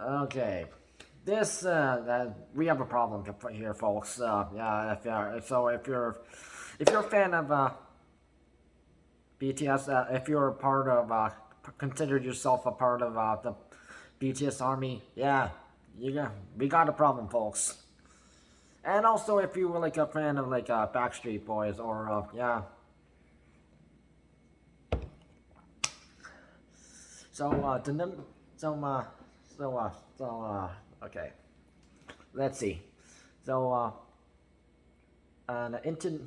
Okay, this we have a problem here, folks. Yeah, if you're a fan of BTS, if you're a part of consider yourself a part of the BTS Army, yeah, we got a problem, folks. And also, if you were like a fan of like Backstreet Boys or yeah. So the num so okay. Let's see. So an internet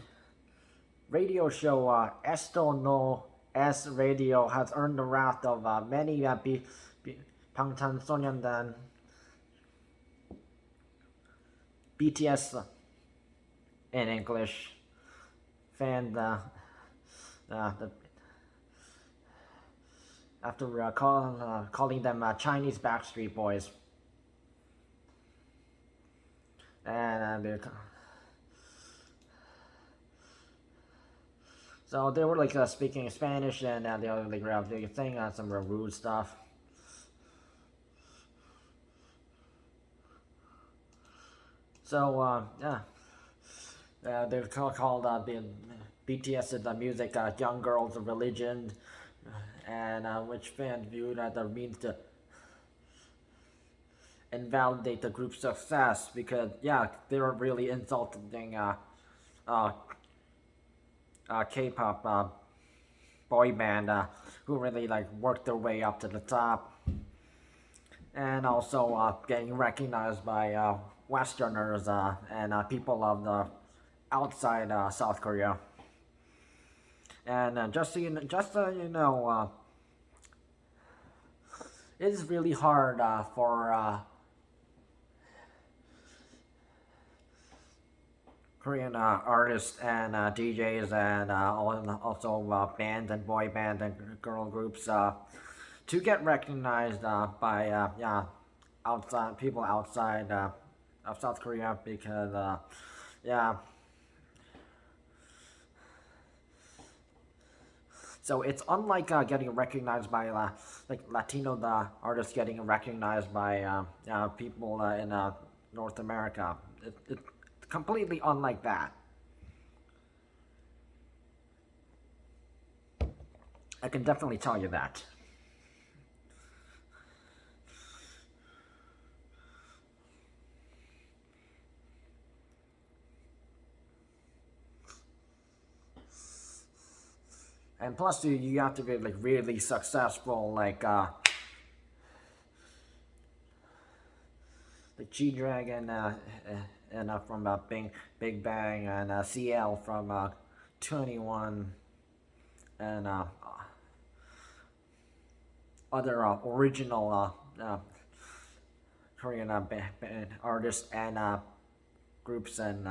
radio show Esto No Es Radio has earned the wrath of many 방탄소년단 BTS in English fan the after calling them Chinese Backstreet Boys. And so they were like speaking Spanish, and they were like saying some rude stuff. So they're called BTS is the music, young girls of religion, and which fans viewed as a means to invalidate the group's success, because yeah, they were really insulting Kpop boy band who really like worked their way up to the top, and also getting recognized by Westerners and people of the outside South Korea. And just so you know, it's really hard for Korean artists and DJs and also bands and boy band and girl groups to get recognized by outside people outside of South Korea, because yeah. So it's unlike getting recognized by like Latino artists getting recognized by people in North America. It's completely unlike that. I can definitely tell you that. And plus, you have to be like really successful, like G-Dragon and from Big Bang, and CL from 21, and other original Korean band artists and groups, and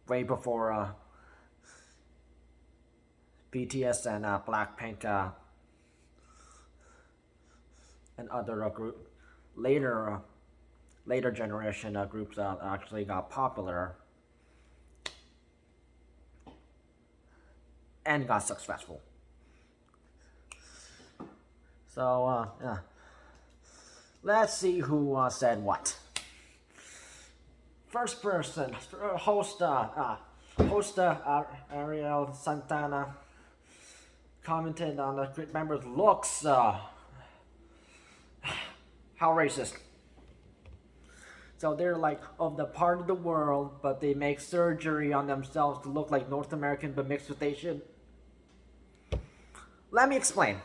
way before BTS and Blackpink and other group later generation groups actually got popular and got successful. So yeah, let's see who said what. First person, host Ariel Santana commented on the group members' looks. How racist. So they're like of the part of the world, but they make surgery on themselves to look like North American but mixed with Asian. Let me explain.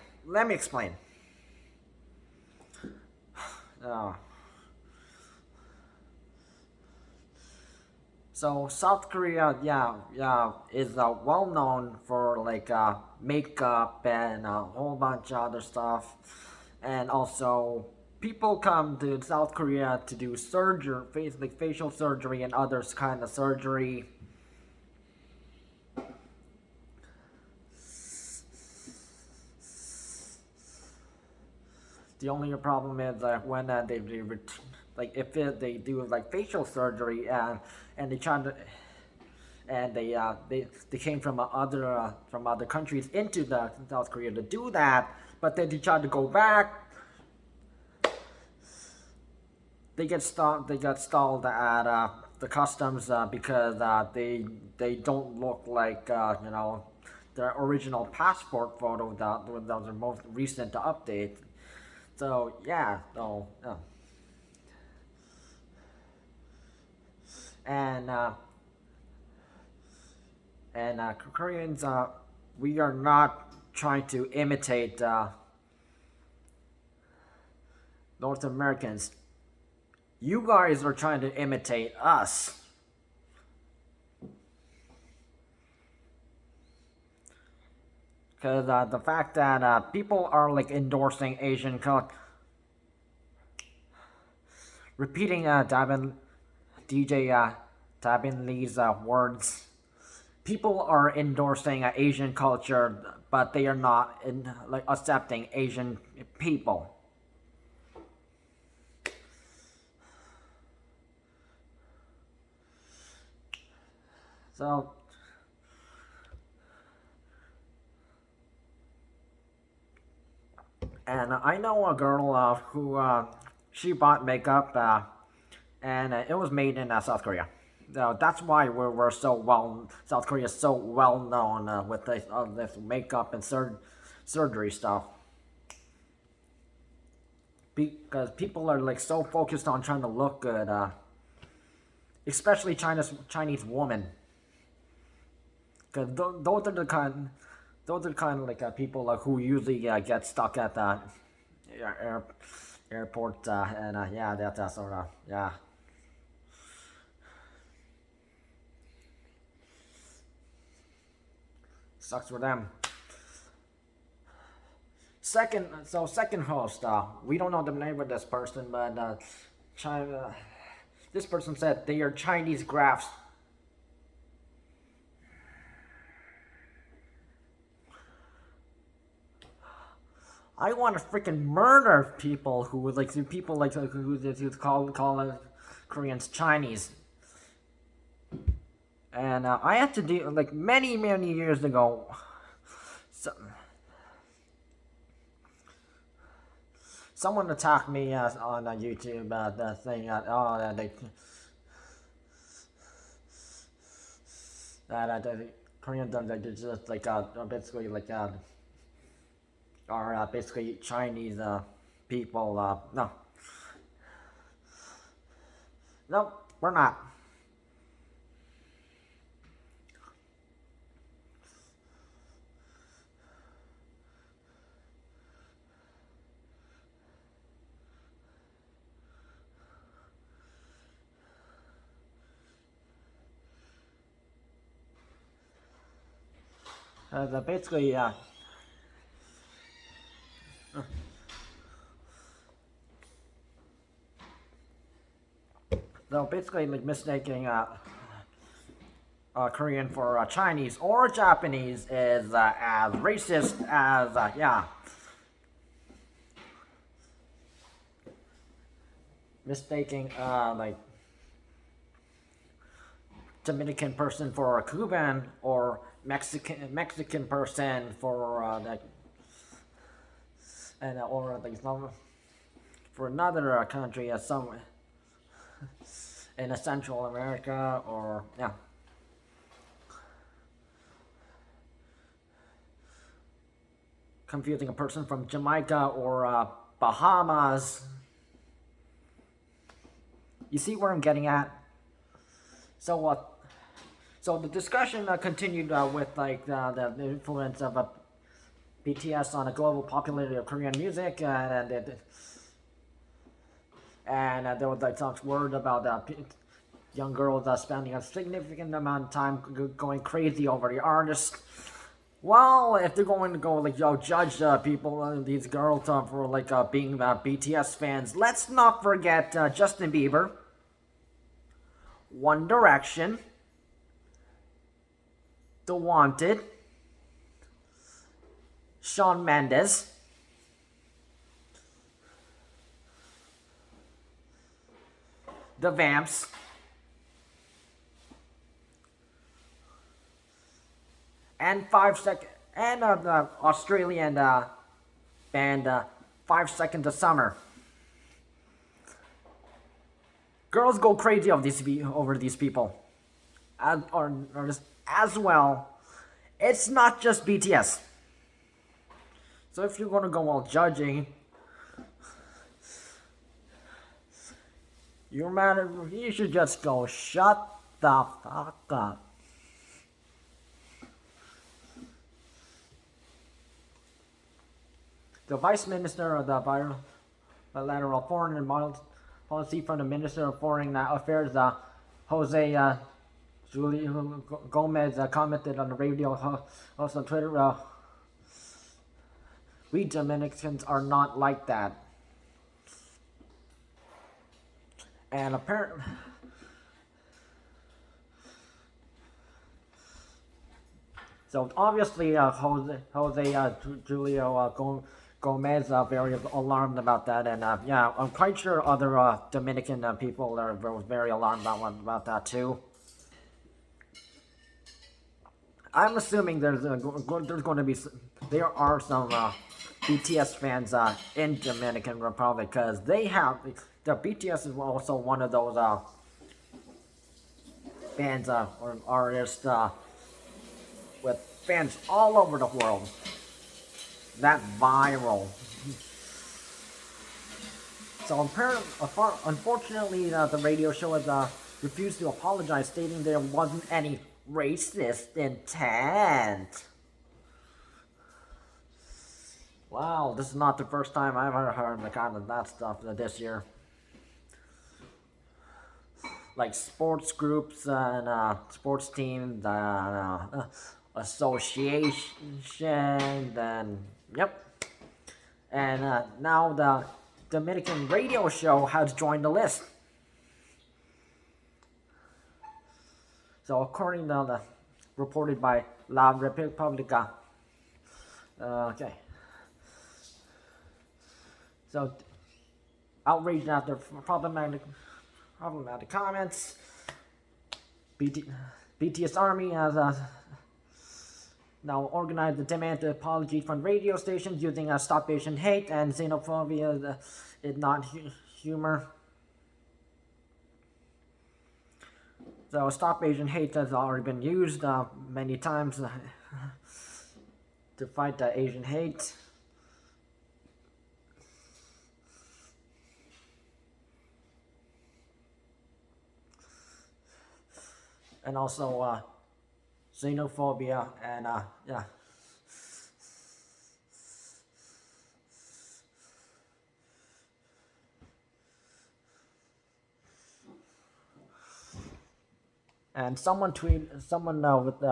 So South Korea, is well known for like makeup and a whole bunch of other stuff, and also people come to South Korea to do surgery, facial surgery and others kind of surgery. The only problem is when like if they do like facial surgery and they try to and they came from other countries into the South Korea to do that, but then they tried to go back. they get stalled at the customs because they don't look like their original passport photo that was the most recent update. So yeah, so and Koreans, we are not trying to imitate North Americans. You guys are trying to imitate us. Because the fact that people are like endorsing Asian culture, repeating DJ Dabin Lee's words, people are endorsing Asian culture, but they are not like accepting Asian people. So, and I know a girl who she bought makeup, and it was made in South Korea. So that's why we're so well. South Korea is so well known with this makeup and surgery stuff. Because people are like so focused on trying to look good, especially Chinese women. Because those are the kind of like people who usually get stuck at the airport, and yeah, that sort of yeah. Sucks for them. Second host, we don't know the name of this person, but China, this person said they are Chinese graphs. I want to freaking murder people who would like people like who call Koreans Chinese. And I had to do like many years ago. Someone attacked me on YouTube saying the Koreans are just like basically like are basically Chinese people. No, we're not. Basically, so basically, like mistaking Korean for Chinese or Japanese is as racist as yeah. Mistaking like Dominican person for a Cuban or Mexican person for and or like some for another country as some in a Central America or yeah. Confusing a person from Jamaica or Bahamas. You see where I'm getting at? So so the discussion continued with like the influence of BTS on the global popularity of Korean music, and there was like some word about young girls spending a significant amount of time going crazy over the artist. Well, if they're going to go like judge people, these girls for like being BTS fans, let's not forget Justin Bieber, One Direction, The Wanted, Shawn Mendes, The Vamps, and the Australian band 5 Seconds of Summer. Girls go crazy over these people, as well. It's not just BTS. So if you're gonna go all judging, you should just go shut the fuck up. The Vice Minister of the Bilateral Foreign and Policy from the Minister of Foreign Affairs, Jose Julio Gomez, commented on the radio host on Twitter, we Dominicans are not like that. And apparently, so obviously, Jose Julio Gomez very alarmed about that, and yeah, I'm quite sure other Dominican people are very alarmed about that too. I'm assuming there are some BTS fans in Dominican Republic, because the BTS is also one of those bands or artists with fans all over the world. That viral. So unfortunately, the radio show has refused to apologize, stating there wasn't any racist intent. Wow, this is not the first time I've ever heard the kind of that stuff this year. Like sports groups and sports teams and associations, and yep. And now the Dominican radio show has joined the list. So according to the reported by La Repubblica, okay. So outraged after problematic comments, BTS Army has now organized a demand to apology from radio stations using Stop Asian Hate and xenophobia is not humor. So Stop Asian Hate has already been used many times to fight Asian hate. And also xenophobia and yeah. And someone with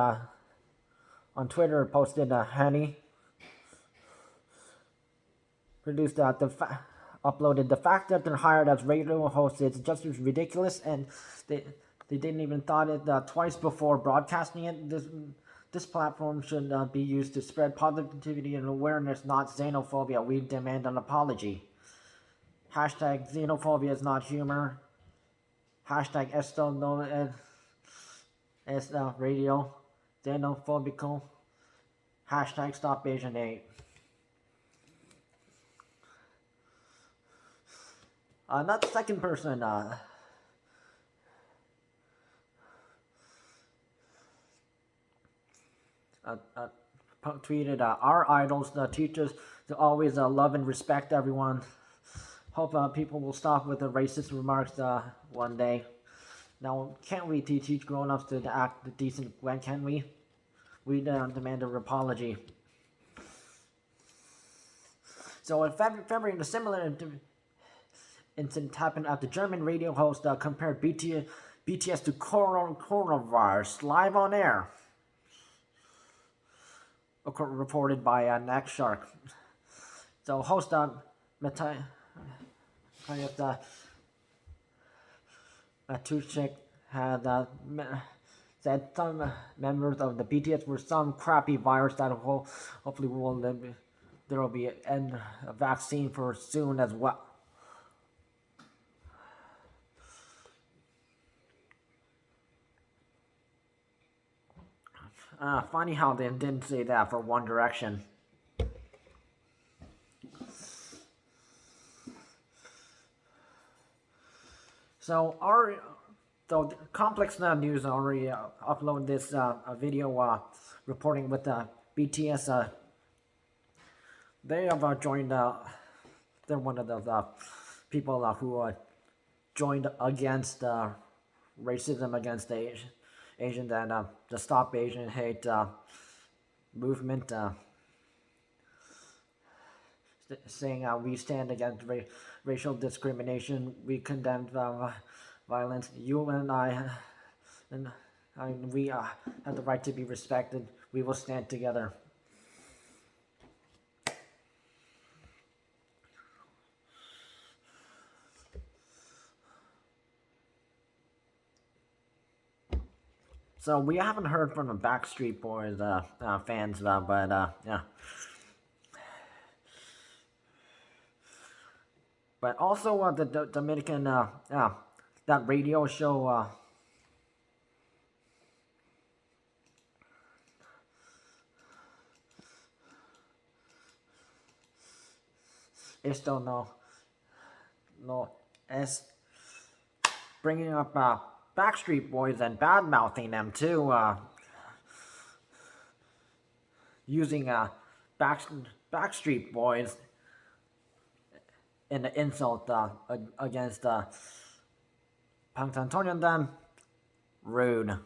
on Twitter posted Hanny produced uploaded the fact that they're hired as radio hosts is just as ridiculous, and they didn't even thought it twice before broadcasting it. This platform should be used to spread positivity and awareness, not xenophobia. We demand an apology. Hashtag xenophobia is not humor. Hashtag Esto No Es Radio. Xenophobical. Hashtag Stop Asian Hate. Not the second person tweeted, our idols teach us to always love and respect everyone. Hope people will stop with the racist remarks one day. Now, can't we teach grown-ups to act decent when can we? We demand an apology. So in February, a similar incident happened after German radio host compared BTS to coronavirus live on air. Reported by Nackshark. So host Matthias Matuszek had said some members of the BTS were some crappy virus that hopefully there will be a vaccine for soon as well. Funny how they didn't say that for One Direction. So our so Complex News already uploaded this video reporting with BTS. They have joined. They're one of the people who joined against racism against the Asians and the Stop Asian Hate movement, saying we stand against racial discrimination. We condemn violence. You and we have the right to be respected. We will stand together. So we haven't heard from the Backstreet Boys fans, but yeah. But also the Dominican that radio show Esto No Es, bringing up Backstreet Boys and badmouthing them too, using Backstreet Boys in the insult against Punk Antonio and them. Rude.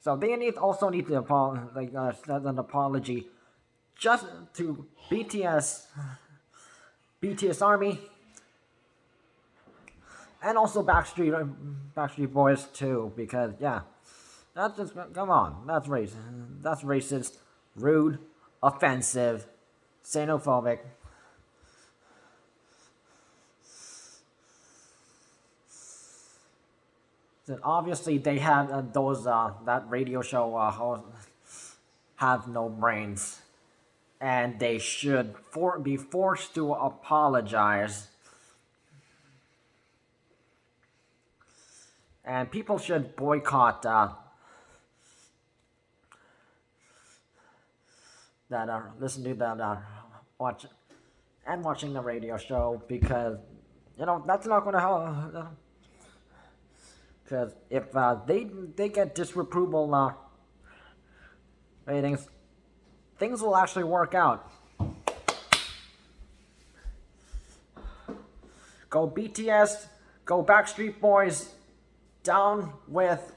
So they also need to send an apology just to BTS Army, and also Backstreet Boys too, because yeah, that's just, come on, that's racist, rude, offensive, xenophobic. Then obviously they have those that radio show have no brains, and they should be forced to apologize. And people should boycott that are listening to that watching the radio show, because that's not going to help. Because if they get disapproval ratings, things will actually work out. Go BTS, go Backstreet Boys. Down with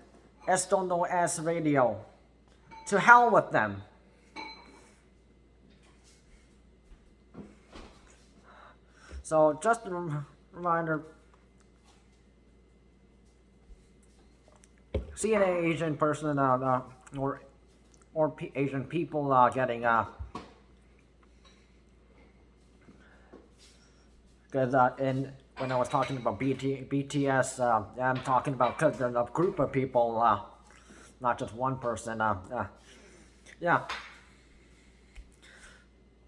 Esto No Es Radio. To hell with them. So just a reminder, see an Asian person or Asian people getting because when I was talking about BTS, I'm talking about because they're a group of people, not just one person. Yeah.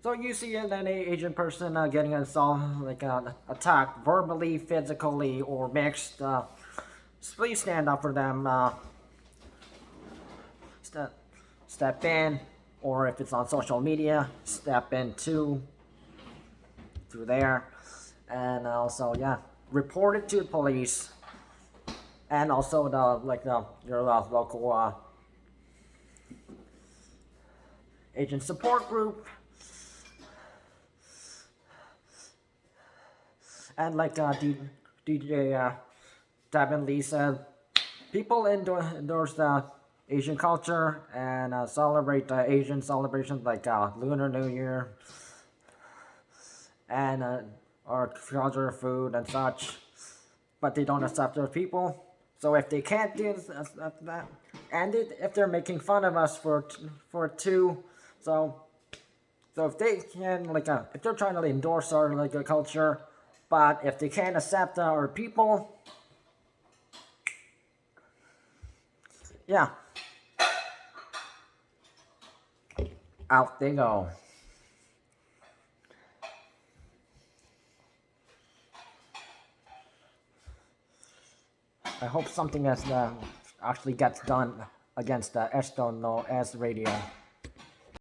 So you see an Asian person getting attacked verbally, physically, or mixed. Please stand up for them. Step in, or if it's on social media, step in too. Through there. And also, yeah, report it to the police, and also your local agent support group, and DJ Devin Lee said, people endorse the Asian culture and celebrate Asian celebrations like Lunar New Year and or culture, food, and such, but they don't accept their people. So if they can't do that, and if they're making fun of us for two, so if they can if they're trying to endorse our culture, but if they can't accept our people, yeah, out they go. I hope something actually gets done against Esto No Es Radio.